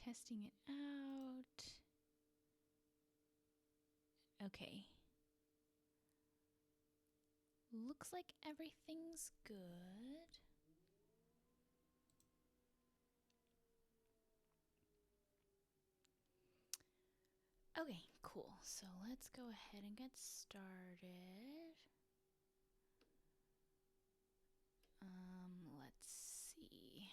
Testing it out. Okay. Looks like everything's good. Okay, cool. So let's go ahead and get started. Let's see.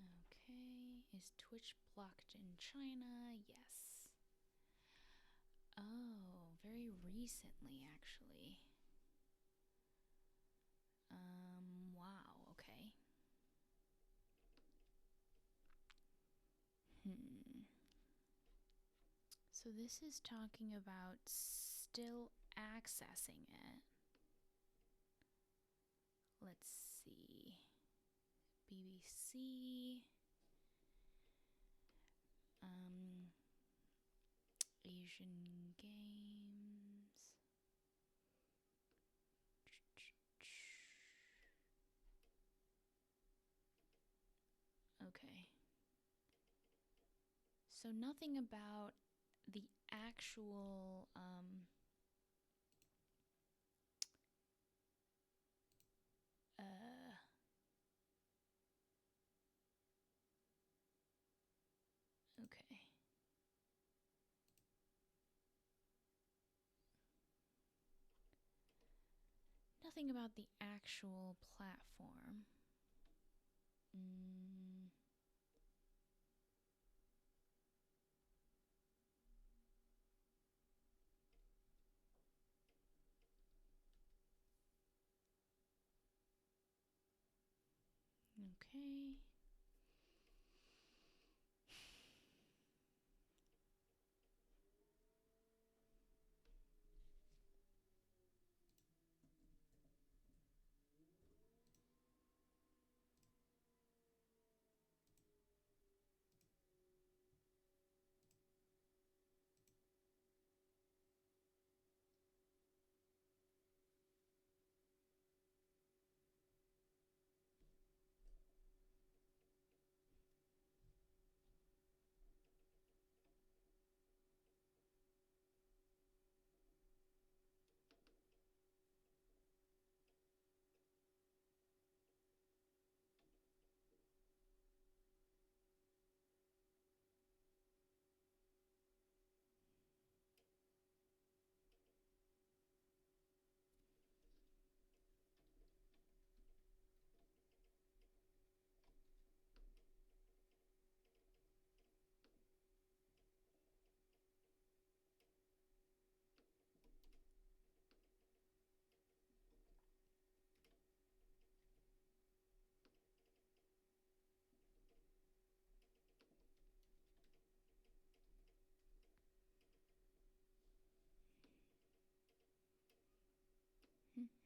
Okay, is Twitch blocked in China? Yes. Oh, very recently, actually. Wow, okay. So this is talking about still accessing it. Let's see. BBC. Asian Games. Okay. So nothing about the actual okay. Nothing about the actual platform.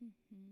Okay.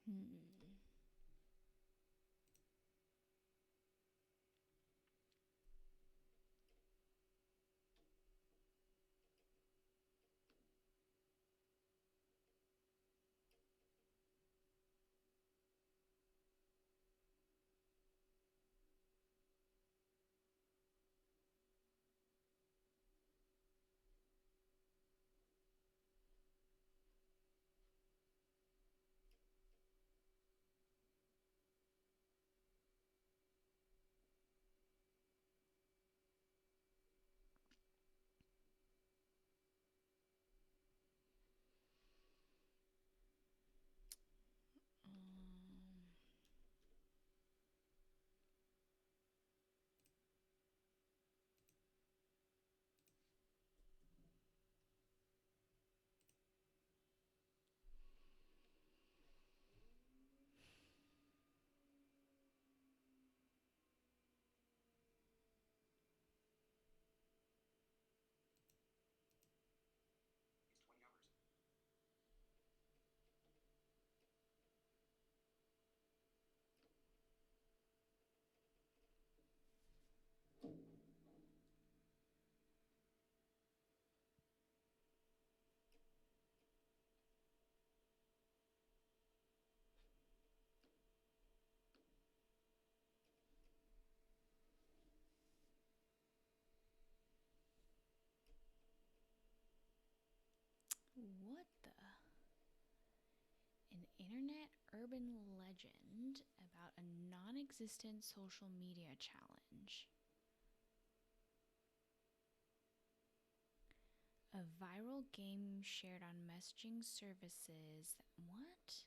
Hmm. Um, what the? An internet urban legend about a non existent social media challenge. A viral game shared on messaging services. What?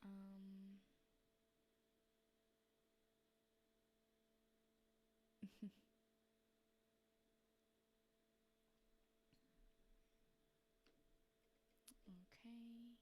Um. Okay.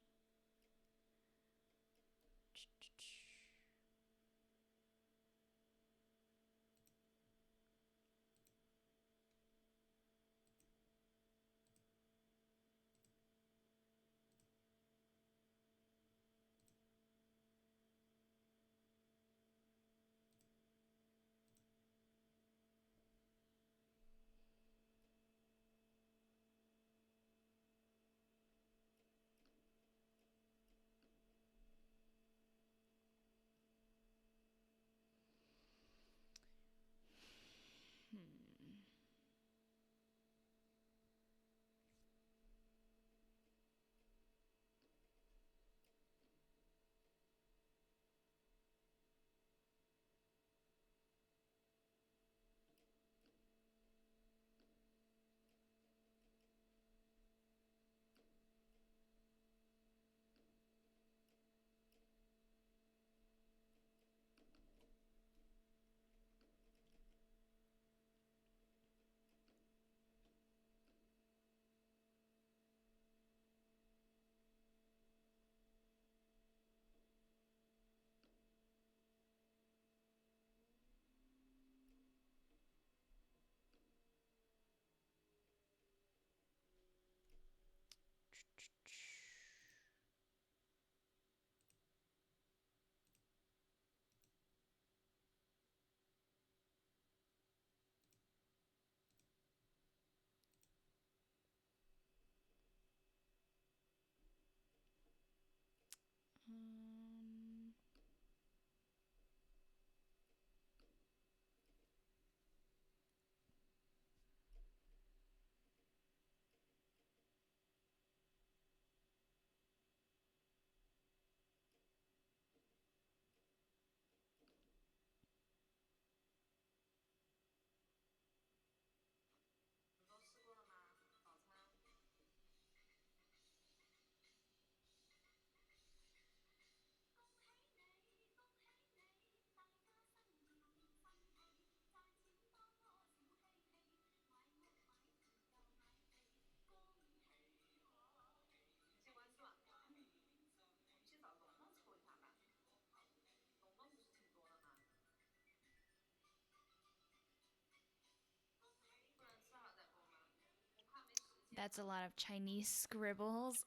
That's a lot of Chinese scribbles.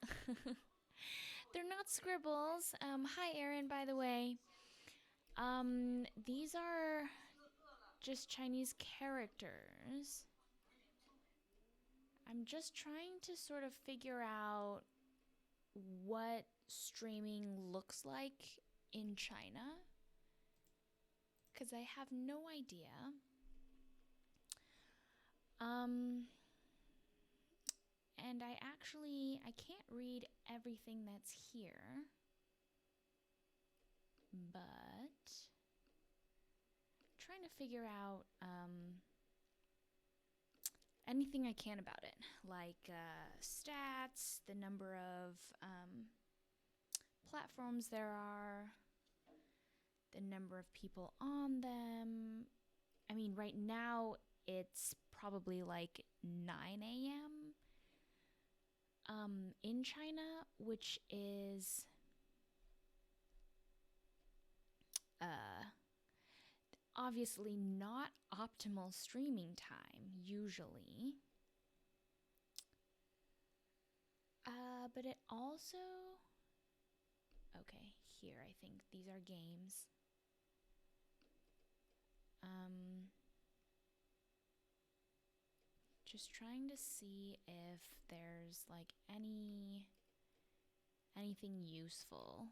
They're not scribbles. Hi, Aaron, by the way. These are just Chinese characters. I'm just trying to sort of figure out what streaming looks like in China, because I have no idea. And I can't read everything that's here, but trying to figure out anything I can about it, like stats, the number of platforms there are, the number of people on them. I mean, right now it's probably like 9 a.m. In China, which is obviously not optimal streaming time usually. But it also, okay, here I think these are games. Just trying to see if there's like anything useful.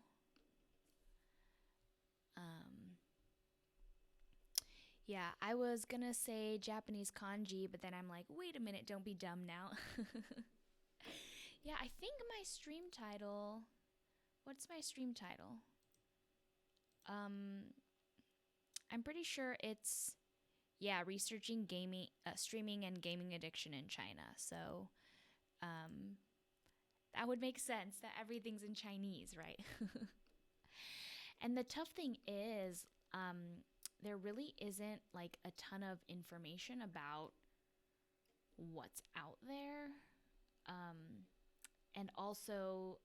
Yeah, I was gonna say Japanese kanji, but then I'm like, wait a minute, don't be dumb now. Yeah, I think my stream title. What's my stream title? I'm pretty sure it's, yeah, researching gaming, streaming and gaming addiction in China. So, that would make sense that everything's in Chinese, right? And the tough thing is, there really isn't like a ton of information about what's out there. And also,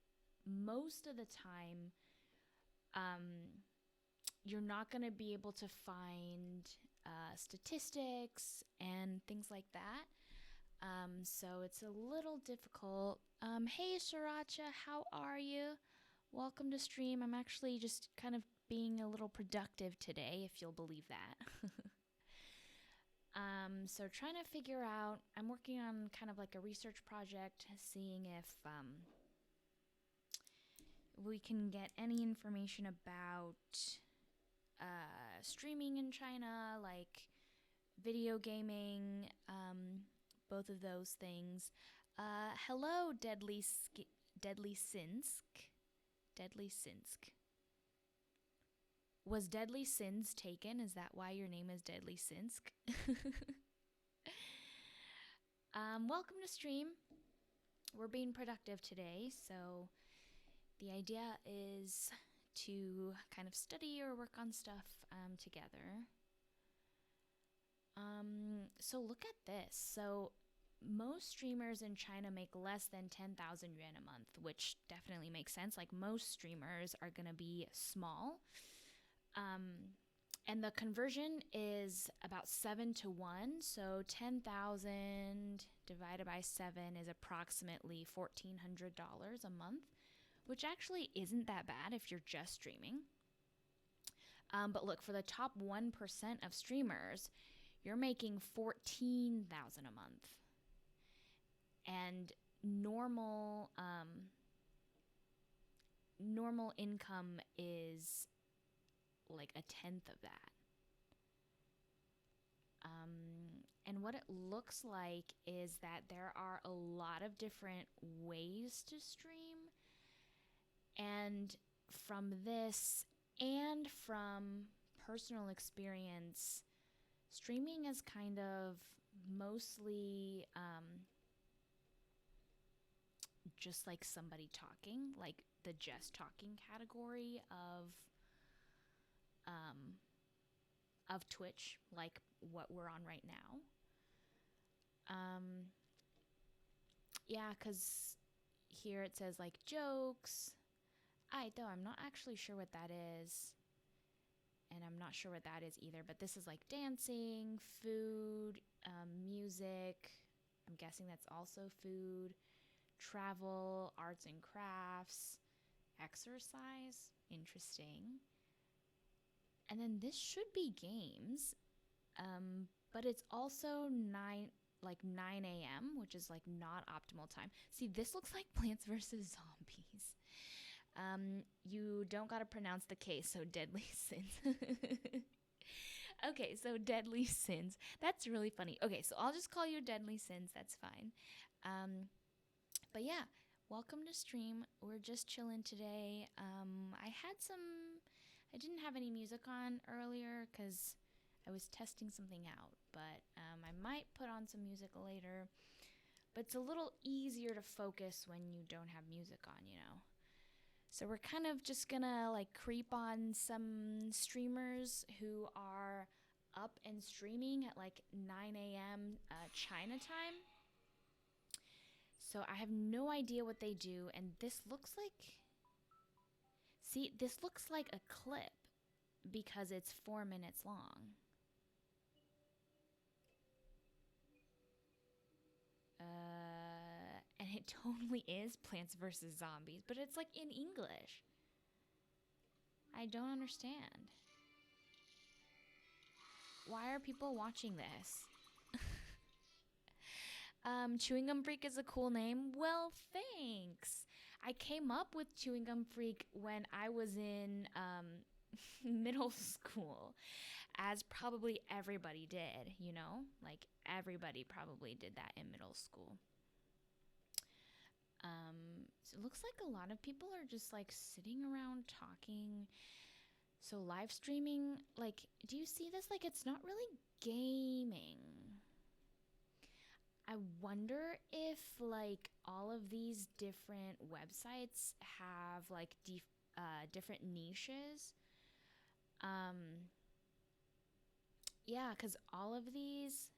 most of the time, you're not going to be able to find statistics and things like that. So it's a little difficult. Hey, Sriracha, how are you? Welcome to stream. I'm actually just kind of being a little productive today, if you'll believe that. So trying to figure out, I'm working on kind of like a research project, seeing if we can get any information about streaming in China, like video gaming, both of those things. Hello, Deadly Sinsk. Deadly Sinsk. Was Deadly Sins taken? Is that why your name is Deadly Sinsk? Welcome to stream. We're being productive today, so the idea is to kind of study or work on stuff together. So look at this. So most streamers in China make less than 10,000 yuan a month, which definitely makes sense. Like most streamers are going to be small. And the conversion is about 7 to 1. So 10,000 divided by 7 is approximately $1,400 a month, which actually isn't that bad if you're just streaming. But look, for the top 1% of streamers, you're making 14,000 a month. And normal income is like a tenth of that. And what it looks like is that there are a lot of different ways to stream. And from this and from personal experience, streaming is kind of mostly just like somebody talking, like the just talking category of Twitch, like what we're on right now. Yeah, because here it says like jokes. Though I'm not actually sure what that is. And I'm not sure what that is either. But this is like dancing, food, music, I'm guessing that's also food, travel, arts and crafts, exercise. Interesting. And then this should be games, but it's also 9 a.m., which is like not optimal time. See, this looks like Plants vs. Zombies. You don't gotta pronounce the case, so Deadly Sins. Okay, so Deadly Sins. That's really funny. Okay, so I'll just call you Deadly Sins. That's fine. But yeah, welcome to stream. We're just chilling today. I didn't have any music on earlier because I was testing something out, but I might put on some music later. But it's a little easier to focus when you don't have music on, you know. So we're kind of just gonna like creep on some streamers who are up and streaming at like 9 a.m. China time. So I have no idea what they do, and this looks like... See, this looks like a clip because it's 4 minutes long. And it totally is Plants vs. Zombies, but it's like in English. I don't understand. Why are people watching this? Chewing Gum Freak is a cool name. Well, thanks. I came up with Chewing Gum Freak when I was in middle school, as probably everybody did, you know? Like, everybody probably did that in middle school. So it looks like a lot of people are just like sitting around talking. So live streaming, like, do you see this? Like, it's not really gaming. I wonder if like all of these different websites have like different niches. Yeah, because all of these...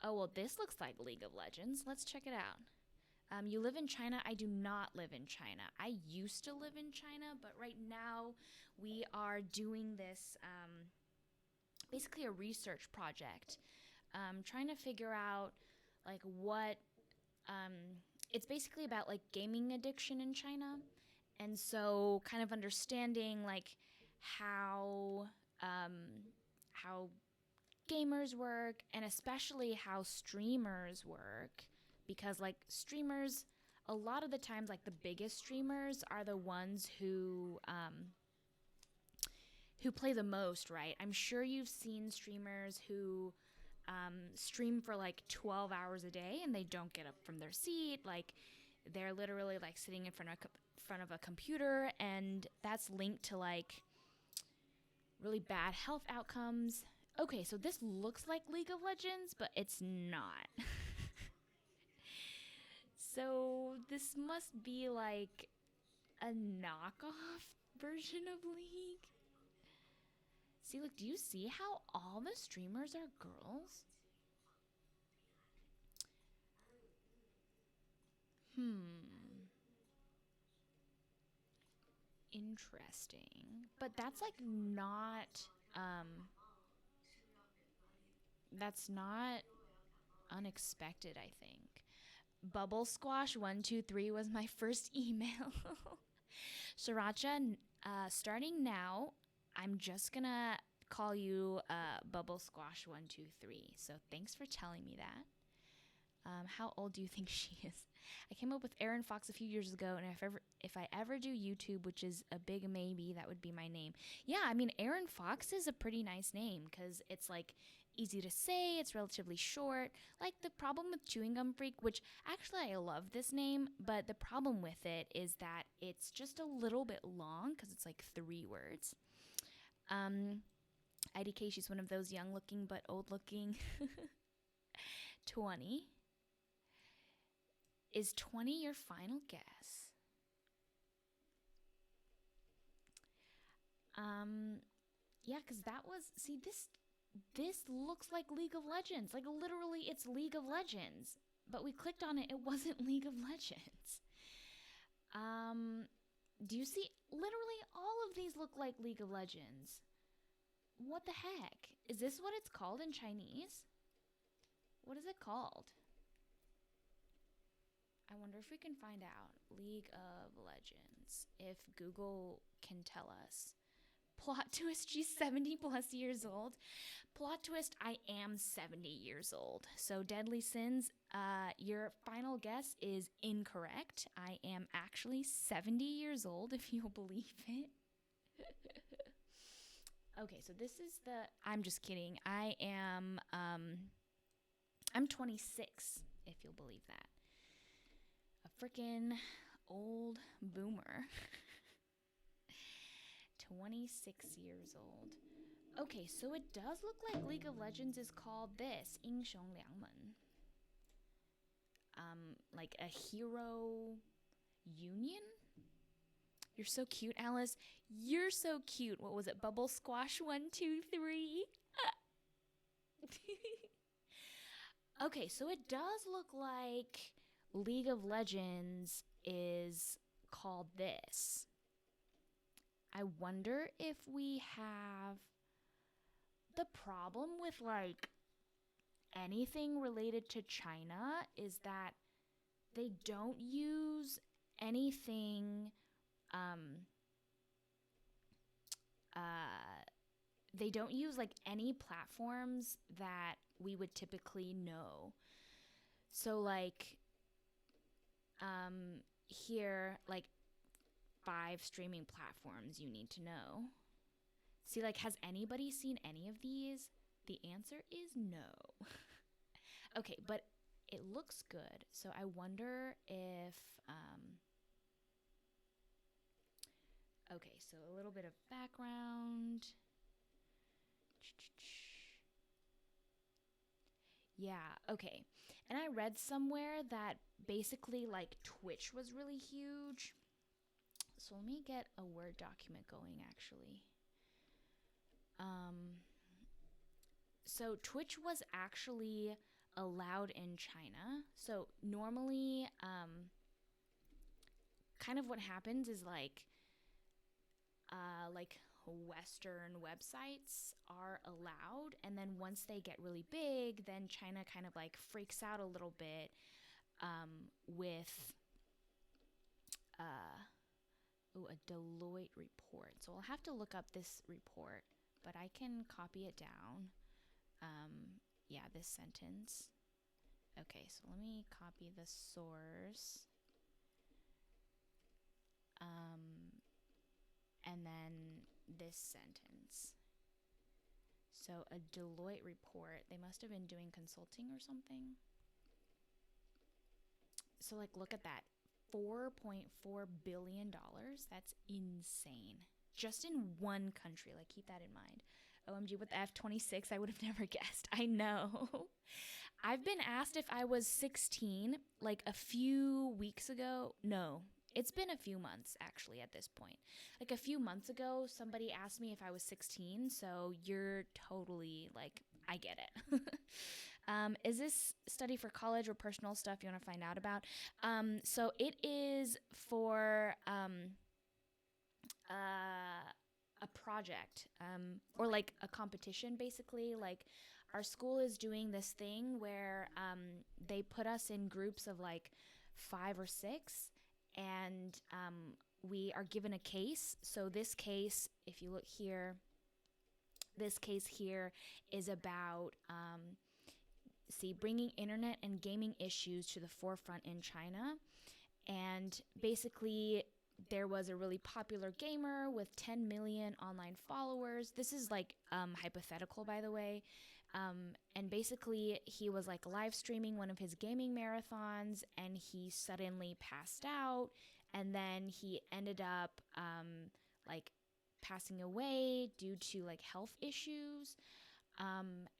Oh, well, this looks like League of Legends. Let's check it out. You live in China? I do not live in China. I used to live in China, but right now we are doing this, basically a research project, trying to figure out like what, it's basically about like gaming addiction in China. And so kind of understanding like how gamers work, and especially how streamers work. Because like streamers, a lot of the times, like the biggest streamers are the ones who play the most, right? I'm sure you've seen streamers who stream for like 12 hours a day and they don't get up from their seat. Like they're literally like sitting in front of a computer, and that's linked to like really bad health outcomes. Okay, so this looks like League of Legends, but it's not. So this must be like a knockoff version of League. See, look, do you see how all the streamers are girls? Interesting. But that's like not, that's not unexpected, I think. Bubble Squash 123 was my first email. Sriracha, starting now, I'm just gonna call you Bubble Squash 123. So thanks for telling me that. How old do you think she is? I came up with Aaron Fox a few years ago, and if I ever do YouTube, which is a big maybe, that would be my name. Yeah, I mean, Aaron Fox is a pretty nice name because it's like easy to say, it's relatively short. Like the problem with Chewing Gum Freak, which actually I love this name, but the problem with it is that it's just a little bit long because it's like 3 words. IDK, she's one of those young looking but old looking. 20. Is 20 your final guess? Yeah, because that was... See, this looks like League of Legends. Like, literally, it's League of Legends. But we clicked on it, it wasn't League of Legends. Do you see? Literally, all of these look like League of Legends. What the heck? Is this what it's called in Chinese? What is it called? I wonder if we can find out. League of Legends. If Google can tell us. Plot twist, she's 70 plus years old. Plot twist, I am 70 years old. So, Deadly Sins, your final guess is incorrect. I am actually 70 years old, if you'll believe it. Okay, so this is the. I'm just kidding. I'm 26, if you'll believe that. A freaking old boomer. 26 years old. Okay, so it does look like League of Legends is called this, 英雄联盟. Like a hero union? You're so cute, Alice. You're so cute. What was it? Bubble Squash 1, 2, 3. Okay, so it does look like League of Legends is called this. I wonder if we have the problem with like anything related to China is that they don't use anything they don't use like any platforms that we would typically know. So like here like 5 streaming platforms you need to know. See, like, has anybody seen any of these? The answer is no. Okay, but it looks good. So I wonder if okay, so a little bit of background. Yeah, okay. And I read somewhere that basically like Twitch was really huge. So let me get a Word document going actually. So Twitch was actually allowed in China. So normally, kind of what happens is like Western websites are allowed, and then once they get really big, then China kind of like freaks out a little bit with a Deloitte report. So I'll have to look up this report, but I can copy it down. Yeah, this sentence. Okay, so let me copy the source. And then this sentence. So a Deloitte report, they must have been doing consulting or something. So like look at that. $4.4 billion. That's insane. Just in one country. Like keep that in mind. OMG, with the F-26, I would have never guessed. I know. I've been asked if I was 16 like a few weeks ago. No, it's been a few months actually at this point. Like a few months ago, somebody asked me if I was 16. So you're totally like, I get it. Is this study for college or personal stuff you want to find out about? So it is for a project or like a competition basically. Like our school is doing this thing where they put us in groups of like 5 or 6 and we are given a case. So this case, if you look here, this case here is about bringing internet and gaming issues to the forefront in China. And basically there was a really popular gamer with 10 million online followers. This is like hypothetical, by the way. And basically he was like live streaming one of his gaming marathons and he suddenly passed out, and then he ended up like passing away due to like health issues.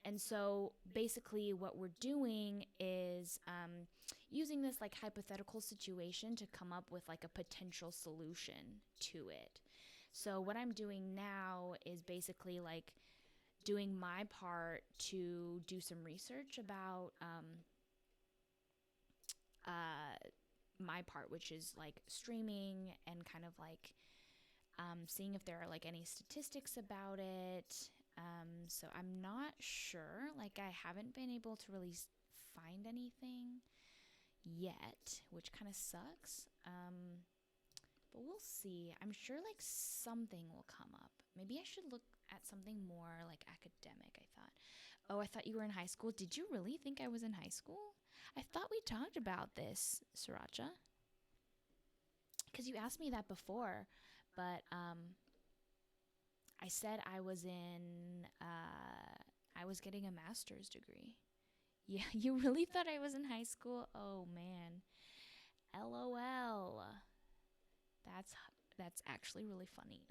And so basically what we're doing is using this like hypothetical situation to come up with like a potential solution to it. So what I'm doing now is basically like doing my part to do some research about my part, which is like streaming and kind of like seeing if there are like any statistics about it. So I'm not sure. Like I haven't been able to really find anything. yet, which kind of sucks. But we'll see. I'm sure like something will come up. Maybe I should look at something more like academic, I thought. Oh, I thought you were in high school. Did you really think I was in high school? I thought we talked about this, Sriracha. Because you asked me that before, but I said I was getting a master's degree. Yeah, you really thought I was in high school? Oh man. LOL. That's that's actually really funny.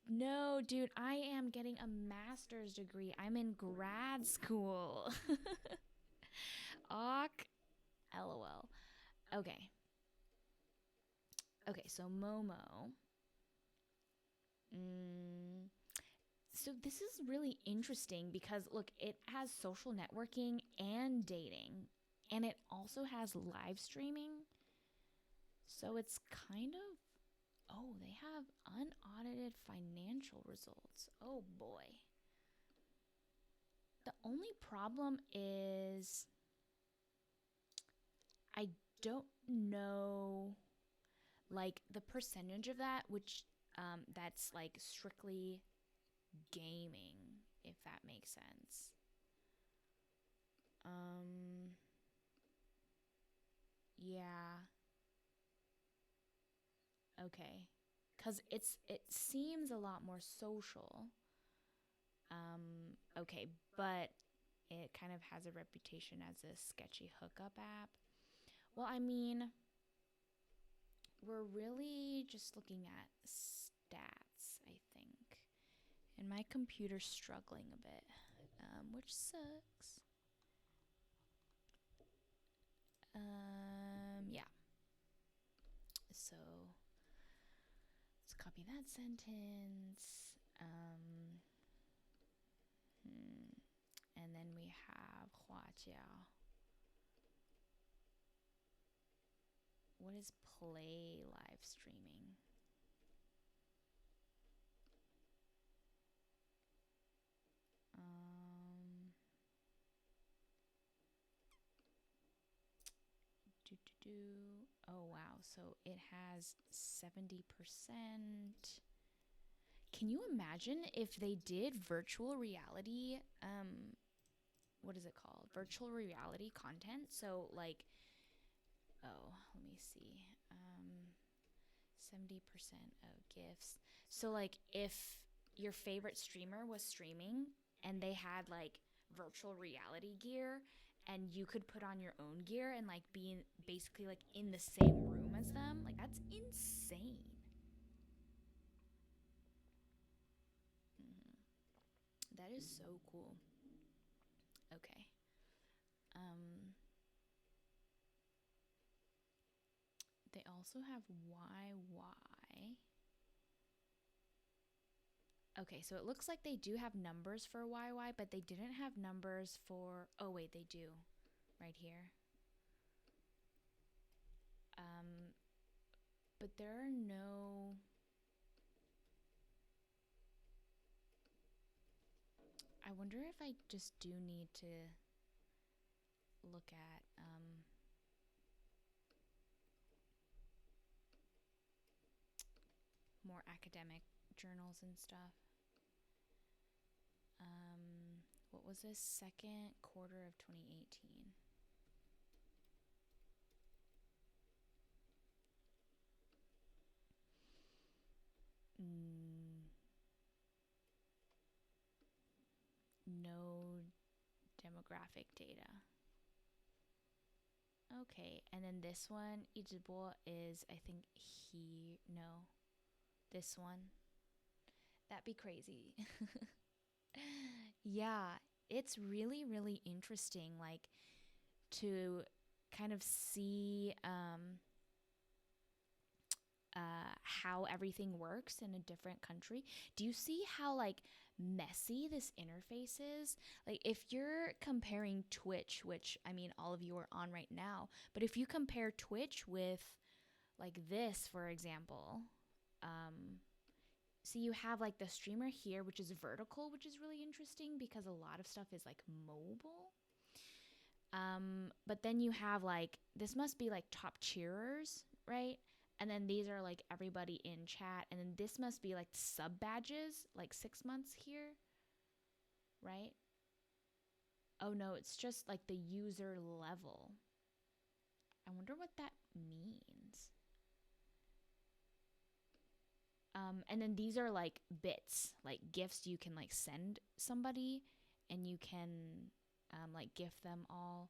No, dude, I am getting a master's degree. I'm in grad school. Awk. LOL. Okay. Okay, so Momo. Mm, so this is really interesting because look, it has social networking and dating, and it also has live streaming. So it's kind of, oh, they have unaudited financial results. Oh boy. The only problem is I don't know like the percentage of that which that's like strictly gaming, if that makes sense. Um yeah, okay. Cuz it seems a lot more social. Okay, but it kind of has a reputation as a sketchy hookup app. Well, I mean, we're really just looking at stats, I think. And my computer's struggling a bit, which sucks. Yeah. So let's copy that sentence. And then we have Huajiao. What is play live streaming? Um, do do do. Oh wow! So it has 70%. Can you imagine if they did virtual reality? What is it called? Virtual reality content. So like, oh, let me see. 70% of gifts. So like if your favorite streamer was streaming and they had like virtual reality gear and you could put on your own gear and like be basically like in the same room as them, like that's insane. Mhm. That is so cool. Okay. Um they also have YY. Okay, so it looks like they do have numbers for YY, but they didn't have numbers for. Oh, wait, they do. Right here. Um, but there are no. I wonder if I just do need to look at more academic journals and stuff. What was this? Second quarter of 2018. Mm, no demographic data. Okay, and then this one, Ijibo is, I think he, no, this one. That'd be crazy. Yeah, it's really, really interesting, like to kind of see how everything works in a different country. Do you see how like messy this interface is? Like if you're comparing Twitch, which I mean all of you are on right now, but if you compare Twitch with like this, for example, so you have like the streamer here, which is vertical, which is really interesting because a lot of stuff is like mobile. But then you have like, this must be like top cheerers, right? And then these are like everybody in chat. And then this must be like sub badges, like 6 months here, right? Oh no, it's just like the user level. I wonder what that means. And then these are like bits, like gifts you can like send somebody, and you can like gift them all,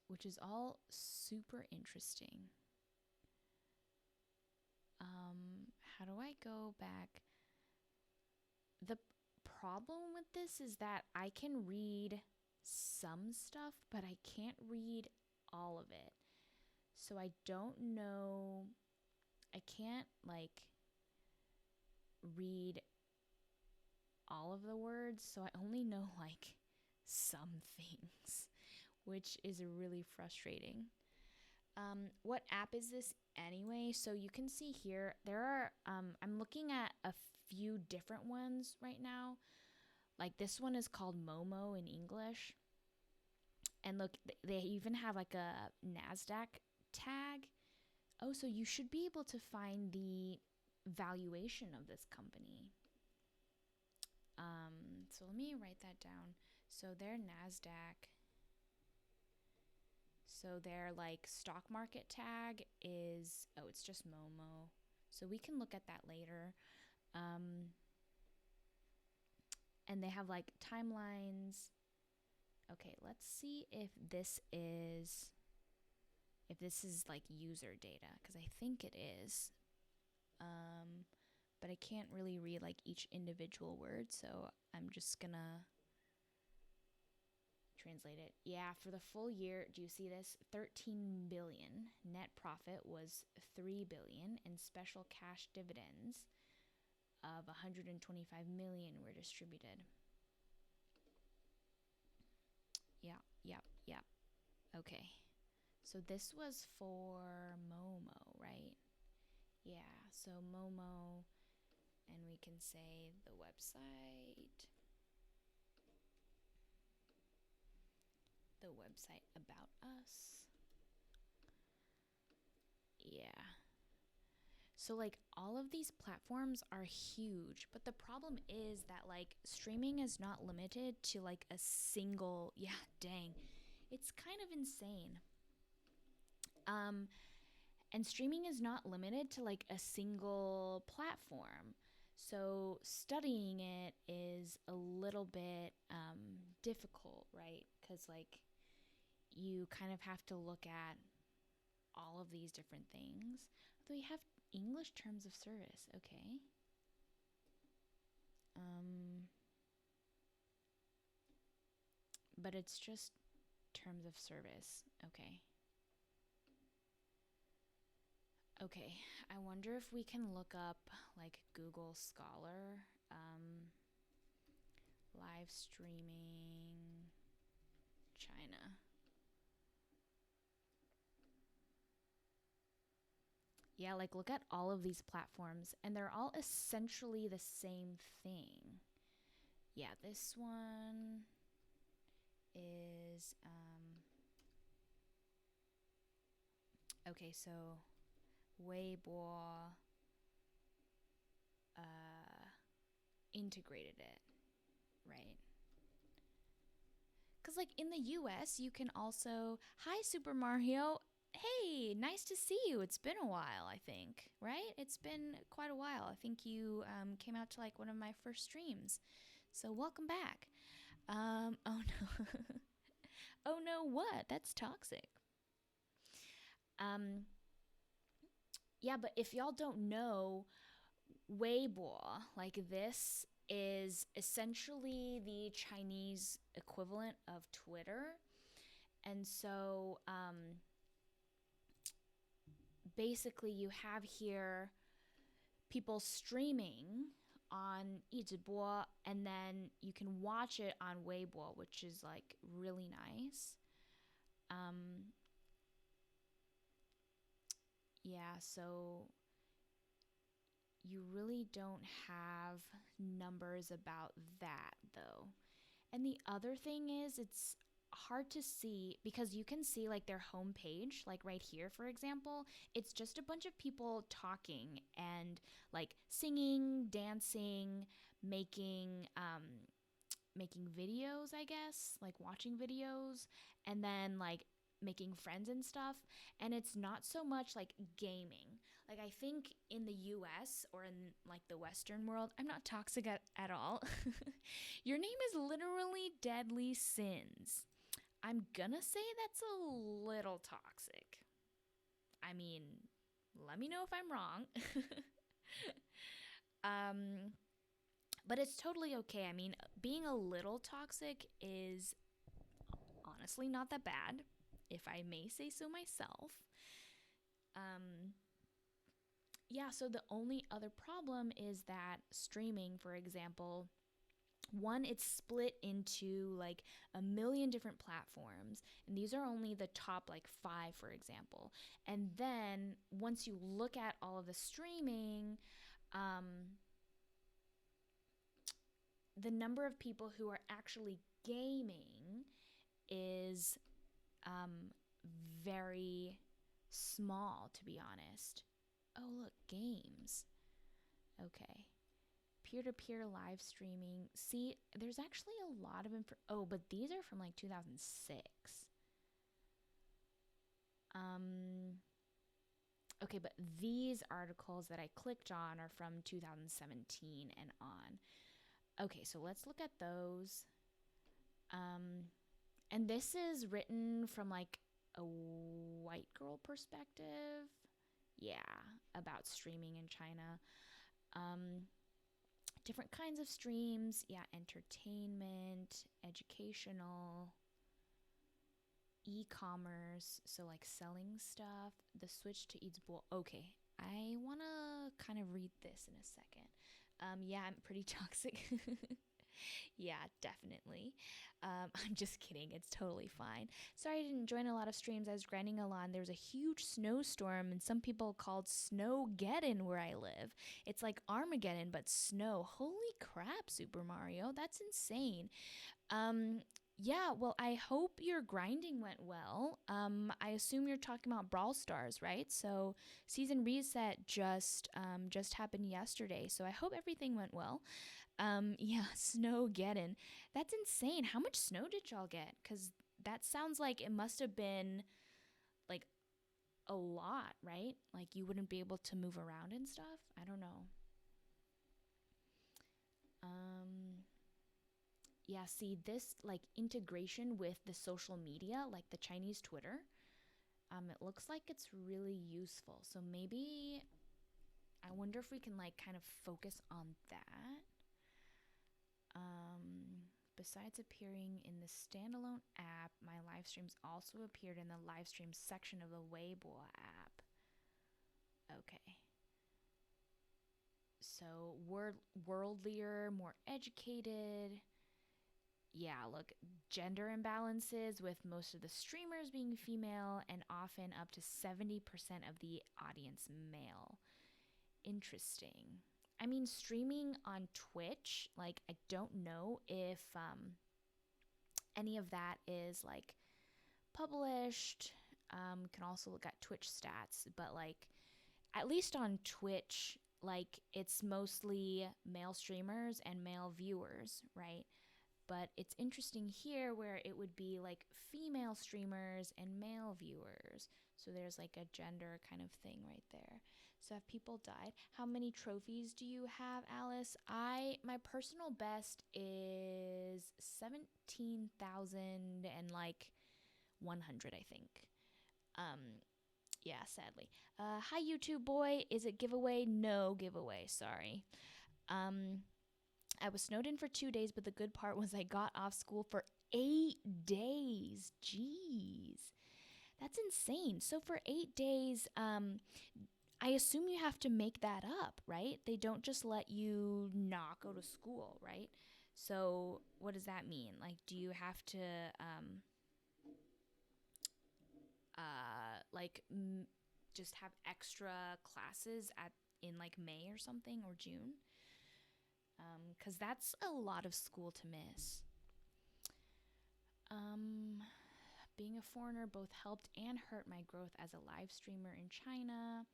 which is all super interesting. How do I go back? The problem with this is that I can read some stuff, but I can't read all of it. So I don't know. I can't like read all of the words, so I only know like some things, which is really frustrating. What app is this anyway? So you can see here, there are, I'm looking at a few different ones right now. Like this one is called Momo in English. And look, they even have like a NASDAQ tag. Oh, so you should be able to find the valuation of this company. So let me write that down. So their NASDAQ, so their like stock market tag is, oh, it's just Momo. So we can look at that later. And they have like timelines. Okay, let's see if this is like user data, because I think it is. But I can't really read like each individual word, so I'm just gonna translate it. Yeah, for the full year, do you see this? 13 billion. Net profit was 3 billion, and special cash dividends of 125 million were distributed. Yep. Okay. So this was for Momo, right? Yeah, so Momo, and we can say the website about us. Yeah. So like all of these platforms are huge, but the problem is that like streaming is not limited to like a single, yeah, dang. It's kind of insane. And streaming is not limited to like a single platform. So studying it is a little bit difficult, right? Because like you kind of have to look at all of these different things. Though we have English terms of service, okay. But it's just terms of service, okay. Okay, I wonder if we can look up like Google Scholar, live streaming China. Yeah, like look at all of these platforms, and they're all essentially the same thing. Yeah, this one is okay, so Weibo integrated it, right? Because like in the US you can also, hi Super Mario, hey, nice to see you. It's been a while, I think, right? It's been quite a while. I think you came out to like one of my first streams, so welcome back. Oh no. Oh no, what? That's toxic. Yeah, but if y'all don't know, Weibo, like this is essentially the Chinese equivalent of Twitter. And so basically you have here people streaming on Yizibo, and then you can watch it on Weibo, which is like really nice. Yeah, so you really don't have numbers about that though. And the other thing is, it's hard to see because you can see like their homepage, like right here, for example. It's just a bunch of people talking and like singing, dancing, making making videos, I guess, like watching videos, and then like making friends and stuff. And it's not so much like gaming. Like, I think in the US or in like the Western world, I'm not toxic at all. Your name is literally Deadly Sins. I'm gonna say that's a little toxic. I mean, let me know if I'm wrong. um, but it's totally okay. I mean, being a little toxic is honestly not that bad, if I may say so myself. Um, yeah, so the only other problem is that streaming, for example, one, it's split into like a million different platforms, and these are only the top like five, for example. And then once you look at all of the streaming, um, the number of people who are actually gaming is um, very small, to be honest. Oh, look, games. Okay. Peer to peer live streaming. See, there's actually a lot of info. Oh, but these are from like 2006. Um, okay, but these articles that I clicked on are from 2017 and on. Okay, so let's look at those. Um, and this is written from like a white girl perspective. Yeah, about streaming in China. Um, Different kinds of streams. Yeah, entertainment, educational, e-commerce, so like selling stuff. The switch to Eats Bowl. Okay, I want to kind of read this in a second. Yeah, I'm pretty toxic. Yeah, definitely. I'm just kidding. It's totally fine. Sorry I didn't join a lot of streams. I was grinding a lot. There was a huge snowstorm, and some people called Snowgeddon where I live. It's like Armageddon, but snow. Holy crap, Super Mario. That's insane. Um, yeah, well, I hope your grinding went well. I assume you're talking about Brawl Stars, right? So season reset just happened yesterday. So I hope everything went well. Yeah, Snowgeddon. That's insane. How much snow did y'all get? Because that sounds like it must have been like a lot, right? Like you wouldn't be able to move around and stuff. I don't know. Um, yeah, see this like integration with the social media, like the Chinese Twitter. It looks like it's really useful. So maybe I wonder if we can like kind of focus on that. Besides appearing in the standalone app, my live streams also appeared in the live stream section of the Weibo app. Okay. So, worldlier, more educated. Yeah, look, gender imbalances with most of the streamers being female and often up to 70% of the audience male. Interesting. I mean, streaming on Twitch, like, I don't know if any of that is like published. Can also look at Twitch stats, but like, at least on Twitch, like, it's mostly male streamers and male viewers, right? But it's interesting here where it would be like female streamers and male viewers. So there's like a gender kind of thing right there. So have people died? How many trophies do you have, Alice? My personal best is 17,000 and like 100, I think. Yeah, sadly. Hi YouTube boy, is it giveaway? No giveaway, sorry. I was snowed in for 2 days, but the good part was I got off school for 8 days. Jeez. That's insane. So for 8 days, I assume you have to make that up, right? They don't just let you not go to school, right? So what does that mean? Like, do you have to, like, just have extra classes in like May or something or June? Because that's a lot of school to miss. Um, Being a foreigner both helped and hurt my growth as a live streamer in China.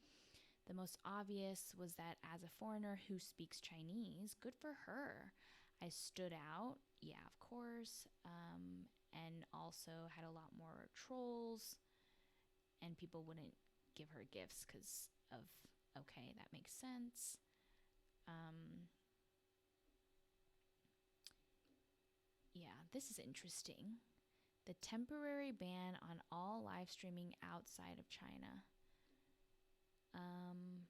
The most obvious was that as a foreigner who speaks Chinese, good for her. I stood out, yeah, of course, and also had a lot more trolls, and people wouldn't give her gifts because of, okay, that makes sense. Um, yeah, this is interesting. The temporary ban on all live streaming outside of China. Um,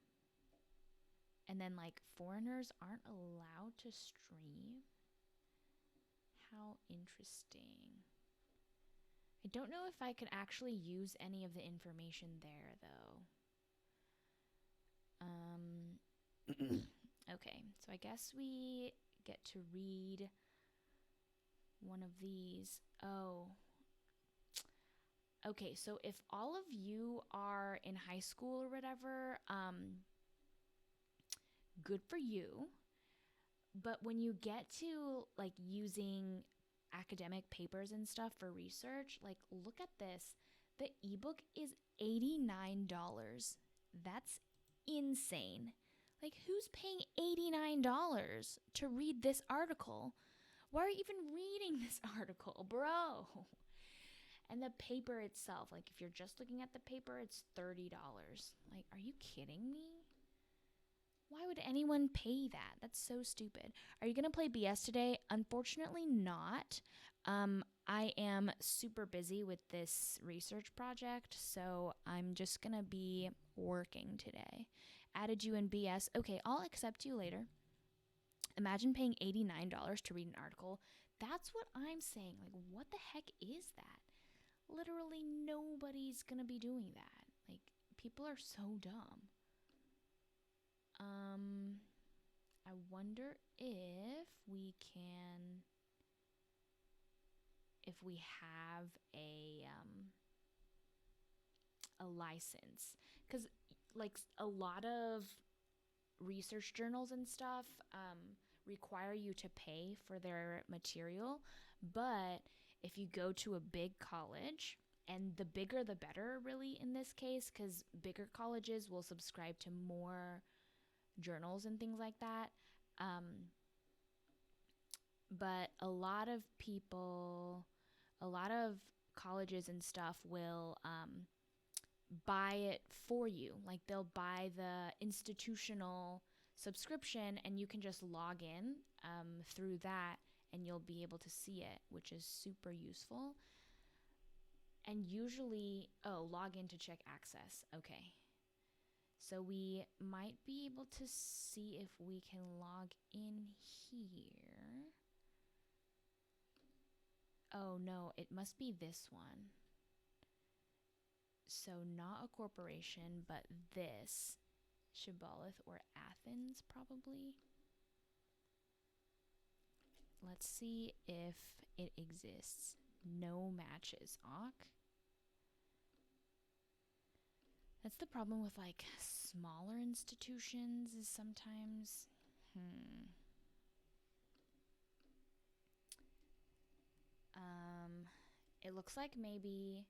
and then, like, foreigners aren't allowed to stream. How interesting. I don't know if I could actually use any of the information there, though. Okay, so I guess we get to read one of these. Oh. Okay, so if all of you are in high school or whatever, good for you. But when you get to like using academic papers and stuff for research, like look at this. The ebook is $89. That's insane. Like who's paying $89 to read this article? Why are you even reading this article, bro? And the paper itself, like if you're just looking at the paper, it's $30. Like, are you kidding me? Why would anyone pay that? That's so stupid. Are you going to play BS today? Unfortunately, not. I am super busy with this research project, so I'm just going to be working today. Added you in BS. Okay, I'll accept you later. Imagine paying $89 to read an article. That's what I'm saying. Like, what the heck is that? Literally nobody's going to be doing that. Like, people are so dumb. I wonder if we have a license, because like a lot of research journals and stuff require you to pay for their material, but if you go to a big college, and the bigger the better really in this case, because bigger colleges will subscribe to more journals and things like that. But a lot of colleges and stuff will buy it for you. Like they'll buy the institutional subscription and you can just log in through that and you'll be able to see it, which is super useful. And usually, log in to check access. Okay. So we might be able to see if we can log in here. Oh no, it must be this one. So not a corporation, but this. Shibboleth or Athens, probably. Let's see if it exists. No matches. Awk. That's the problem with like smaller institutions is sometimes it looks like maybe,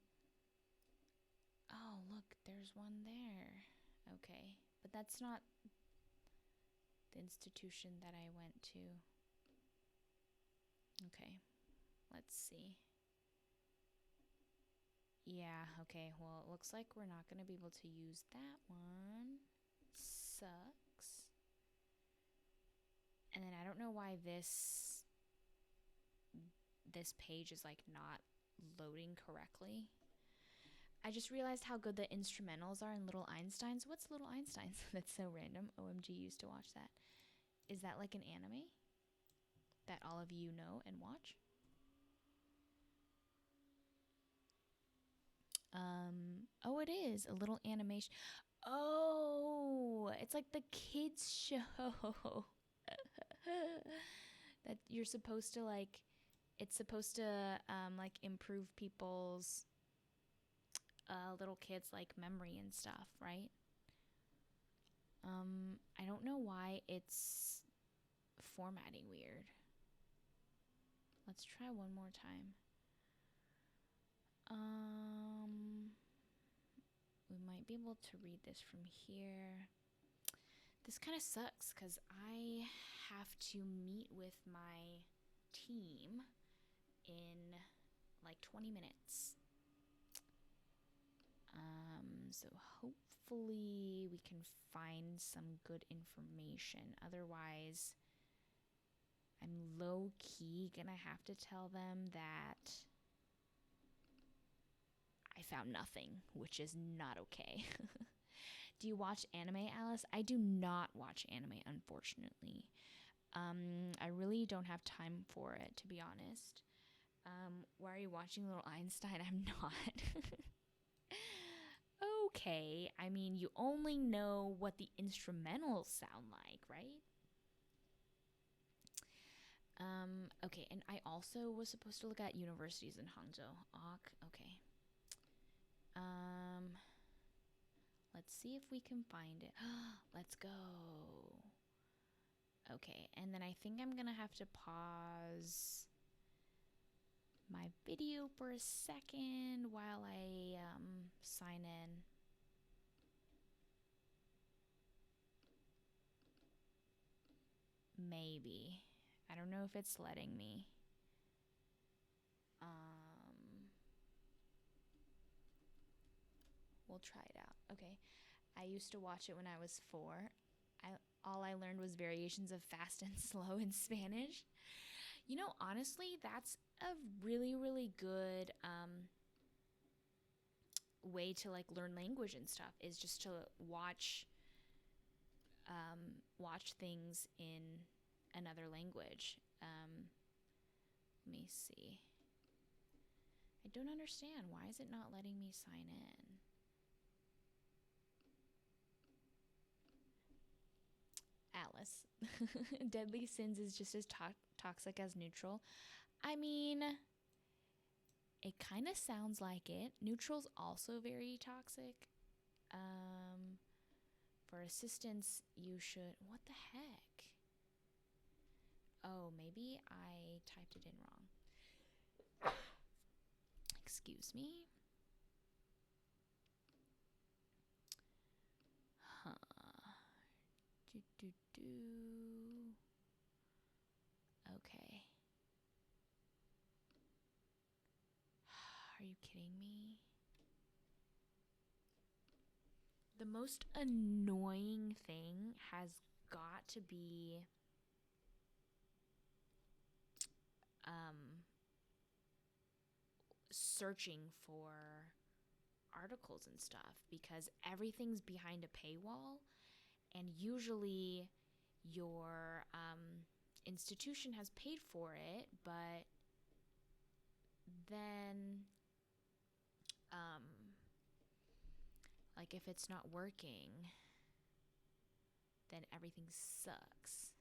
oh look, there's one there. Okay, but that's not the institution that I went to. Okay, let's see. Yeah, okay, well, it looks like we're not going to be able to use that one. Sucks. And then I don't know why this page is like not loading correctly. I just realized how good the instrumentals are in Little Einsteins. What's Little Einsteins? That's so random. OMG, used to watch that. Is that like an anime that all of you know and watch? Oh, it is a little animation. Oh, it's like the kids show that you're supposed to like. It's supposed to like improve people's little kids like memory and stuff, right? I don't know why it's formatting weird. Let's try one more time. We might be able to read this from here. This kind of sucks because I have to meet with my team in like 20 minutes. So hopefully we can find some good information. Otherwise, I'm low-key gonna have to tell them that I found nothing, which is not okay. Do you watch anime, Alice? I do not watch anime, unfortunately. I really don't have time for it, to be honest. Why are you watching Little Einstein? I'm not. Okay, I mean, you only know what the instrumentals sound like, right? Okay, and I also was supposed to look at universities in Hangzhou. Okay. Um, let's see if we can find it. Let's go. Okay, and then I think I'm gonna have to pause my video for a second while I sign in. Maybe. I don't know if it's letting me. We'll try it out. Okay. I used to watch it when I was 4. All I learned was variations of fast and slow in Spanish. You know, honestly, that's a really, really good way to like learn language and stuff, is just to watch things in another language. Let me see. I don't understand. Why is it not letting me sign in? Alice. Deadly Sins is just as toxic as Neutral. I mean, it kind of sounds like it. Neutral's also very toxic. For assistance, you should... What the heck? Oh, maybe I typed it in wrong. Excuse me. Huh. Okay. Are you kidding me? The most annoying thing has got to be searching for articles and stuff, because everything's behind a paywall, and usually your institution has paid for it, but then like if it's not working, then everything sucks.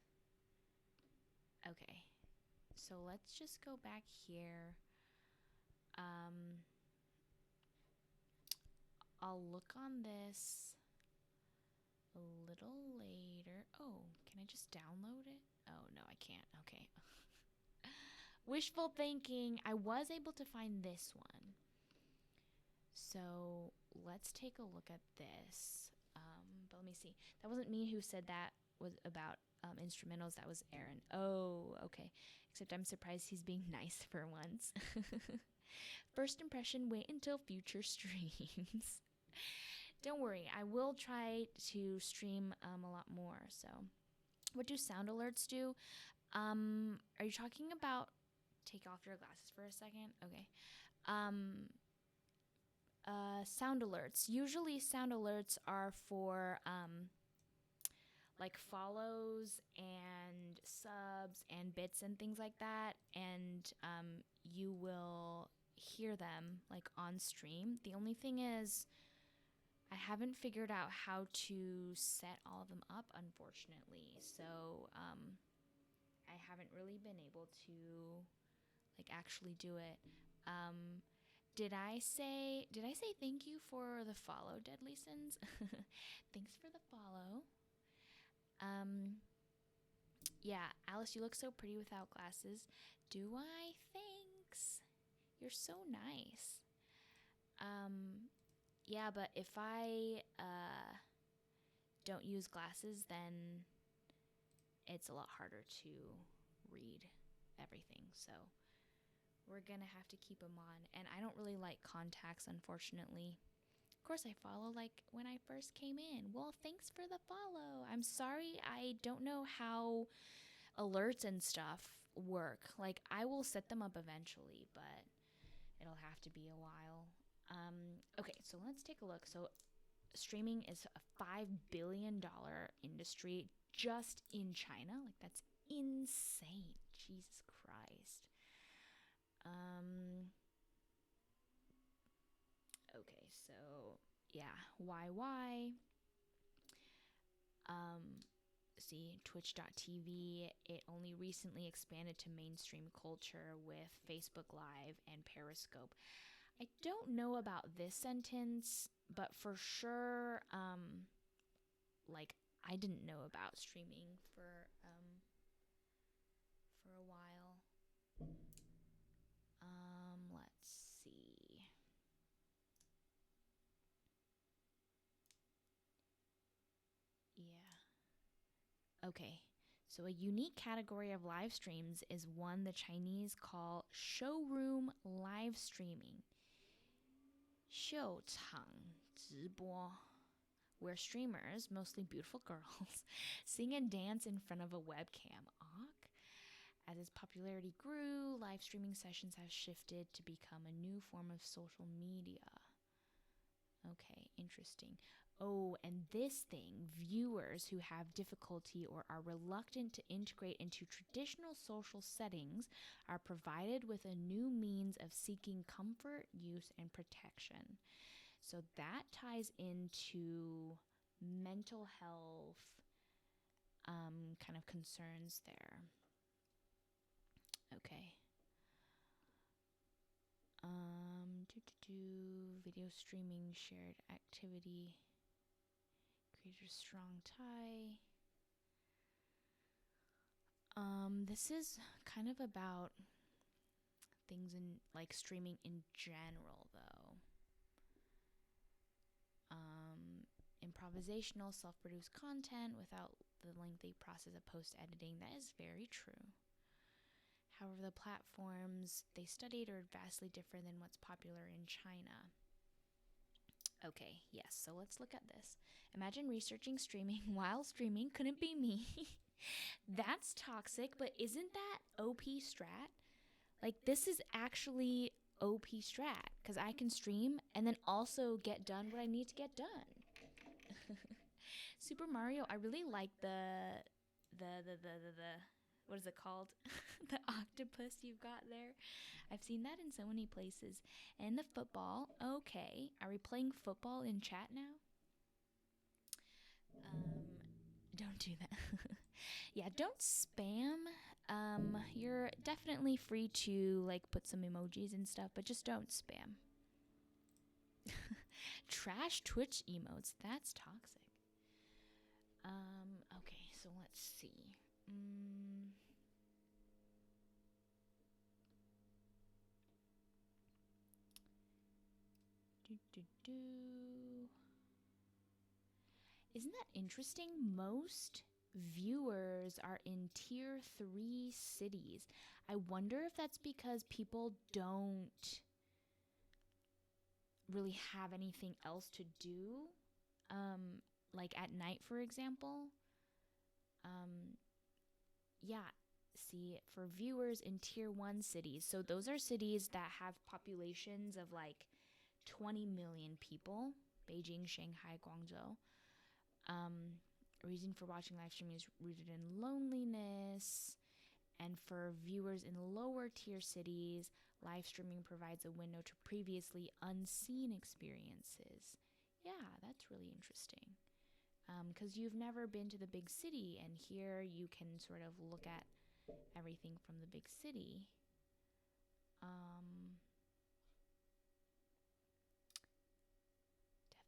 Okay, so let's just go back here. I'll look on this a little later. Oh, can I just download it? Oh, no, I can't. Okay. Wishful thinking. I was able to find this one. So let's take a look at this. But let me see. That wasn't me who said that was about instrumentals. That was Aaron. Oh, okay. Except I'm surprised he's being nice for once. First impression, wait until future streams. Don't worry, I will try to stream a lot more. So, what do sound alerts do? Are you talking about... Take off your glasses for a second? Okay. Sound alerts. Usually, sound alerts are for like follows and subs and bits and things like that, and you will hear them like on stream. The only thing is, I haven't figured out how to set all of them up, unfortunately. So I haven't really been able to like actually do it. Did I say thank you for the follow, Deadly Sins? Thanks for the follow. Yeah, Alice, you look so pretty without glasses. Do I? Thanks. You're so nice. Yeah, but if I don't use glasses, then it's a lot harder to read everything. So we're gonna have to keep them on. And I don't really like contacts, unfortunately. Of course, I follow like when I first came in. Well, thanks for the follow. I'm sorry, I don't know how alerts and stuff work. Like, I will set them up eventually, but it'll have to be a while. Okay, so let's take a look. So, streaming is a $5 billion industry just in China. Like, that's insane. Jesus Christ. Okay, so yeah, why? See, Twitch.tv, it only recently expanded to mainstream culture with Facebook Live and Periscope. I don't know about this sentence, but for sure, like, I didn't know about streaming for a while. Let's see. Yeah. Okay. So a unique category of live streams is one the Chinese call showroom live streaming. 秀场直播, where streamers, mostly beautiful girls, sing and dance in front of a webcam. As its popularity grew, live streaming sessions have shifted to become a new form of social media. Okay, interesting. Oh, and this thing, viewers who have difficulty or are reluctant to integrate into traditional social settings are provided with a new means of seeking comfort, use, and protection. So that ties into mental health kind of concerns there. Okay. Video streaming, shared activity, create a strong tie. This is kind of about things in like streaming in general, though. Improvisational, self-produced content without the lengthy process of post-editing. That is very true. However, the platforms they studied are vastly different than what's popular in China. Okay, yes, so let's look at this. Imagine researching streaming while streaming. Couldn't be me. That's toxic, but isn't that OP strat? Like, this is actually OP strat because I can stream and then also get done what I need to get done. Super Mario, I really like the what is it called? The octopus you've got there. I've seen that in so many places. And the football. Okay, are we playing football in chat now? Don't do that. Yeah, don't spam. You're definitely free to like put some emojis and stuff, but just don't spam. Trash Twitch emotes. That's toxic. Okay, so let's see. Isn't that interesting? Most viewers are in tier 3 cities. I wonder if that's because people don't really have anything else to do. Like at night, for example. Yeah, see, for viewers in tier 1 cities, so those are cities that have populations of like 20 million people. Beijing, Shanghai, Guangzhou. Reason for watching live streaming is rooted in loneliness. And for viewers in lower tier cities, live streaming provides a window to previously unseen experiences. Yeah, that's really interesting. Because you've never been to the big city, and here you can sort of look at everything from the big city.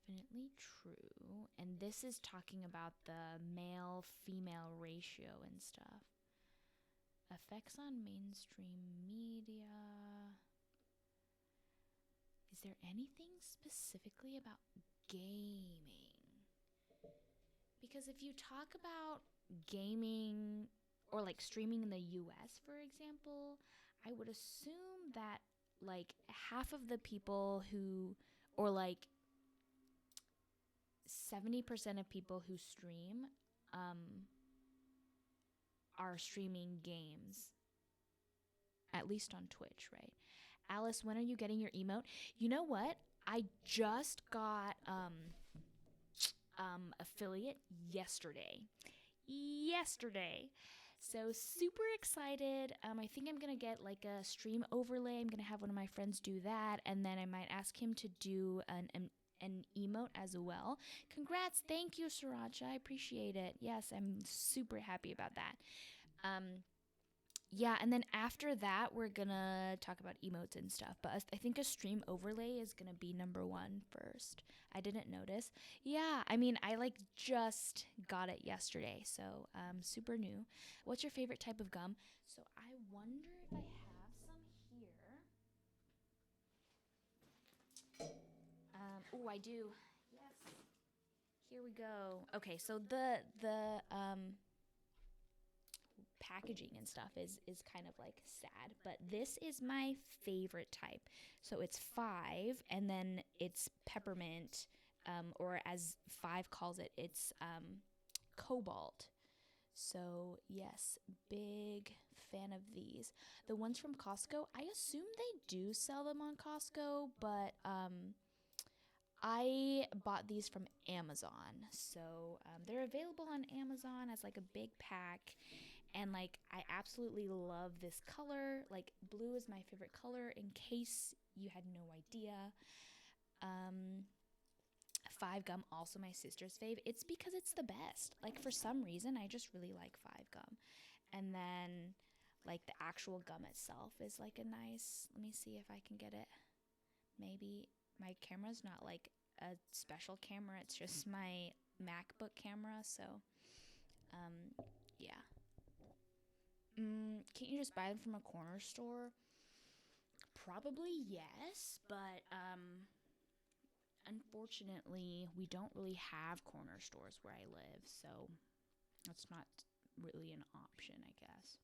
Definitely true. And this is talking about the male-female ratio and stuff. Effects on mainstream media. Is there anything specifically about gaming? Because if you talk about gaming or like streaming in the US, for example, I would assume that like half of the people who, or like 70% of people who stream um, are streaming games, at least on Twitch, right? Alice, when are you getting your emote? You know what? I just got affiliate yesterday. So super excited. I think I'm gonna get like a stream overlay. I'm gonna have one of my friends do that, and then I might ask him to do an emote as well. Congrats, thank you, Sriracha. I appreciate it. Yes, I'm super happy about that. Yeah, and then after that, we're gonna talk about emotes and stuff. But I think a stream overlay is gonna be number one first. I didn't notice. Yeah, I mean, I like just got it yesterday, so super new. What's your favorite type of gum? So I wonder if I have some here. Oh, I do. Yes. Here we go. Okay, so the packaging and stuff is kind of like sad, but this is my favorite type. So it's 5 and then it's peppermint, or as 5 calls it, it's cobalt. So yes, big fan of these. The ones from Costco, I assume they do sell them on Costco, but I bought these from Amazon. So they're available on Amazon as like a big pack. And like, I absolutely love this color. Like, blue is my favorite color, in case you had no idea. 5 Gum, also my sister's fave. It's because it's the best. Like, for some reason, I just really like 5 Gum. And then, like, the actual gum itself is like a nice, let me see if I can get it. Maybe my camera's not like a special camera, it's just my MacBook camera. So, yeah. Can't you just buy them from a corner store? Probably yes, but unfortunately, we don't really have corner stores where I live, so that's not really an option, I guess.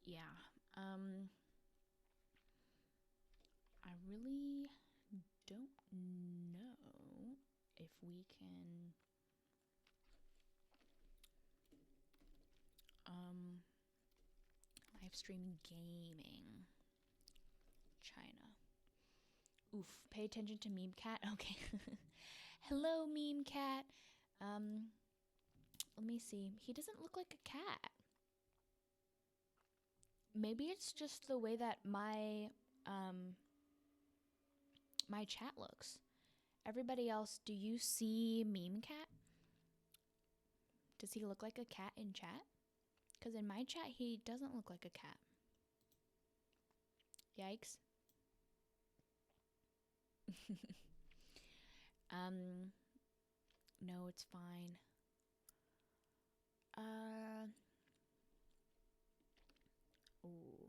Yeah. I really don't know if we can live stream gaming. China. Oof, pay attention to Meme Cat. Okay. Hello, Meme Cat. Let me see. He doesn't look like a cat. Maybe it's just the way that my chat looks. Everybody else, do you see Meme Cat? Does he look like a cat in chat? Because in my chat, he doesn't look like a cat. Yikes. No, it's fine. Ooh.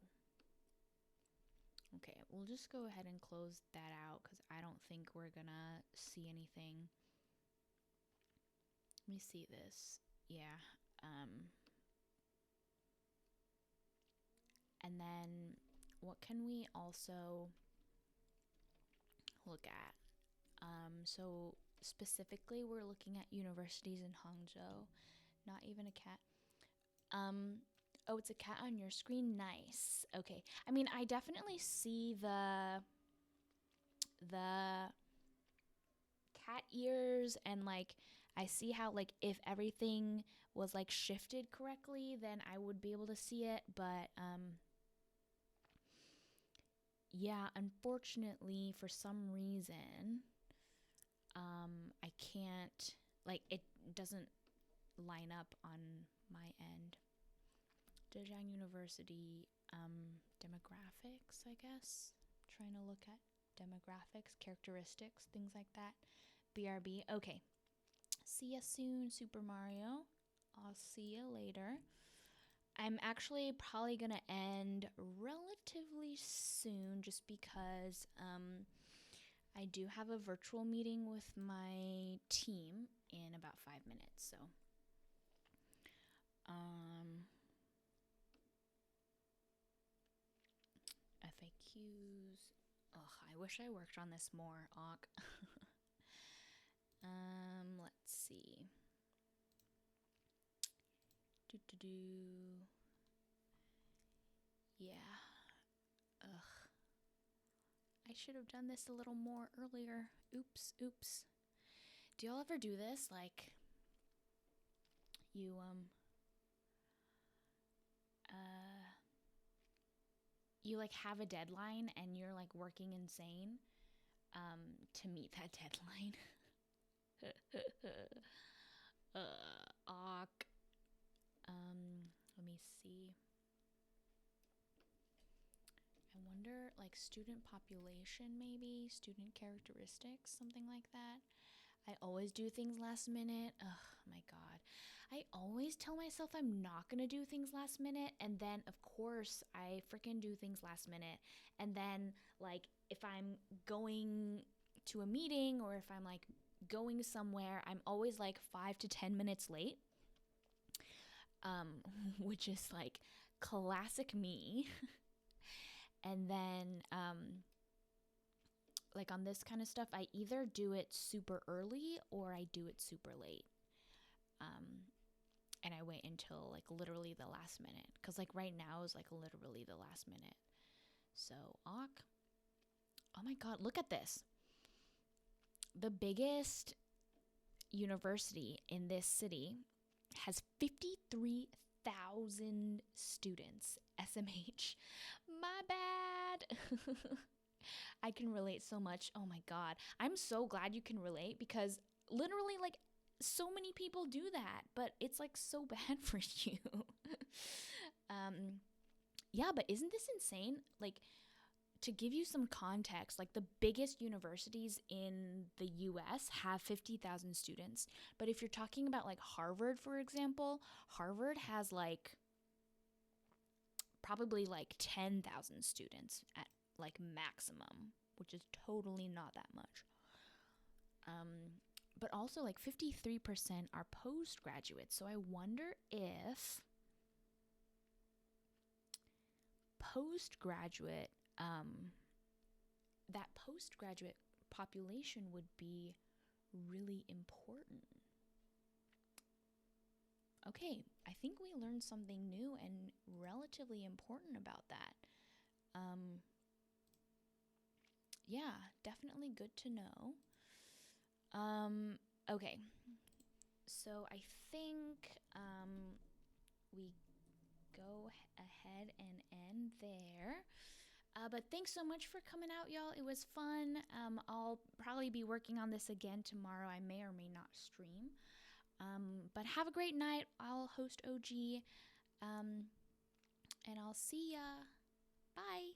Okay, we'll just go ahead and close that out because I don't think we're gonna see anything. Let me see this. Yeah. And then what can we also look at? So specifically, we're looking at universities in Hangzhou. Not even a cat. Oh, it's a cat on your screen. Nice. Okay. I mean, I definitely see the cat ears, and like I see how like if everything was like shifted correctly, then I would be able to see it, but yeah, unfortunately for some reason I can't, like, it doesn't line up on my end. Zhejiang University demographics, I guess. Trying to look at demographics, characteristics, things like that. BRB. Okay. See ya soon, Super Mario. I'll see you later. I'm actually probably gonna end relatively soon just because I do have a virtual meeting with my team in about 5 minutes. So um, FAQs. Ugh, I wish I worked on this more, Awk. Let's see. Do. Yeah. Ugh. I should have done this a little more earlier. Oops. Do y'all ever do this? Like, you, you like have a deadline and you're like working insane, to meet that deadline. Awk. Let me see. I wonder, like, student population, maybe student characteristics, something like that. I always do things last minute. Ugh, my God. I always tell myself I'm not gonna do things last minute, and then of course I freaking do things last minute. And then, like, if I'm going to a meeting or if I'm like going somewhere, I'm always like 5 to 10 minutes late. Which is like classic me. And then, like on this kind of stuff, I either do it super early or I do it super late. And I wait until like literally the last minute. Because like right now is like literally the last minute. So, Awk. Oh my God, look at this. The biggest university in this city has 53,000 students. SMH. My bad. I can relate so much. Oh my God. I'm so glad you can relate because literally, like, so many people do that, but it's like so bad for you. Yeah, but isn't this insane? Like, to give you some context, like the biggest universities in the US have 50,000 students. But if you're talking about like Harvard, for example, Harvard has like probably like 10,000 students at like maximum, which is totally not that much. But also like 53% are postgraduates. So I wonder if postgraduate, that postgraduate population would be really important. Okay, I think we learned something new and relatively important about that. Yeah, definitely good to know. Okay, so I think we go ahead and end there. But thanks so much for coming out, y'all. It was fun. I'll probably be working on this again tomorrow. I may or may not stream. But have a great night. I'll host OG. And I'll see ya. Bye.